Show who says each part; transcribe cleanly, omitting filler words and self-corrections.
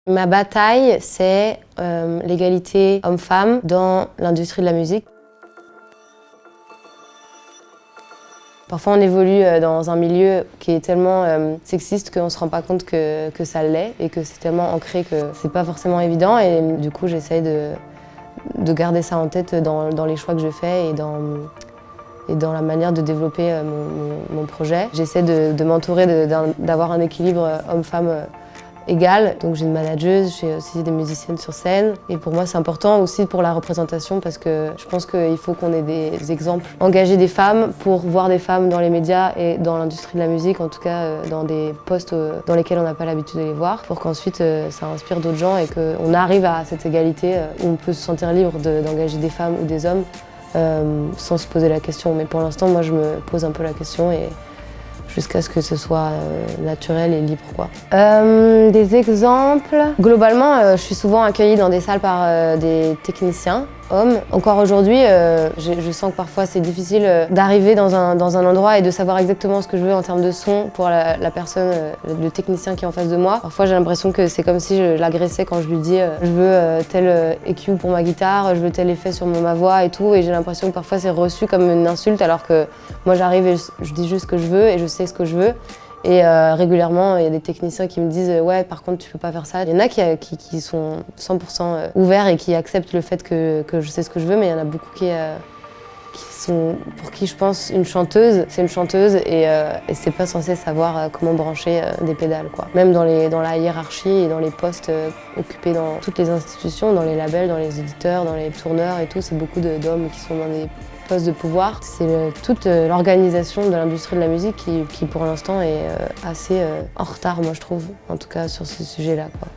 Speaker 1: Ma bataille, c'est l'égalité homme-femme dans l'industrie de la musique. Parfois, on évolue dans un milieu qui est tellement sexiste qu'on ne se rend pas compte que ça l'est et que c'est tellement ancré que c'est pas forcément évident. Et du coup, j'essaye de garder ça en tête dans les choix que je fais et dans la manière de développer mon projet. J'essaie de m'entourer, d'avoir un équilibre homme-femme égal. Donc j'ai une manageuse, j'ai aussi des musiciennes sur scène. Et pour moi, c'est important aussi pour la représentation parce que je pense qu'il faut qu'on ait des exemples. Engager des femmes pour voir des femmes dans les médias et dans l'industrie de la musique, en tout cas dans des postes dans lesquels on n'a pas l'habitude de les voir, pour qu'ensuite ça inspire d'autres gens et qu'on arrive à cette égalité où on peut se sentir libre d'engager des femmes ou des hommes sans se poser la question. Mais pour l'instant, moi, je me pose un peu la question et jusqu'à ce que ce soit naturel et libre, quoi. Des exemples. Globalement, je suis souvent accueillie dans des salles par des techniciens hommes. Encore aujourd'hui, je sens que parfois c'est difficile d'arriver dans un endroit et de savoir exactement ce que je veux en termes de son pour la personne, le technicien qui est en face de moi. Parfois j'ai l'impression que c'est comme si je l'agressais quand je lui dis je veux tel EQ pour ma guitare, je veux tel effet sur ma voix et tout, et j'ai l'impression que parfois c'est reçu comme une insulte alors que moi j'arrive et je dis juste ce que je veux et je sais ce que je veux. Et régulièrement, il y a des techniciens qui me disent « ouais, par contre, tu peux pas faire ça ». Il y en a qui sont 100% ouverts et qui acceptent le fait que je sais ce que je veux, mais il y en a beaucoup pour qui je pense une chanteuse, c'est une chanteuse et c'est pas censé savoir comment brancher des pédales, quoi. Même dans la hiérarchie et dans les postes occupés dans toutes les institutions, dans les labels, dans les éditeurs, dans les tourneurs et tout, c'est beaucoup d'hommes qui sont dans des postes de pouvoir. C'est toute l'organisation de l'industrie de la musique qui pour l'instant est assez en retard, moi je trouve, en tout cas sur ce sujet-là, quoi.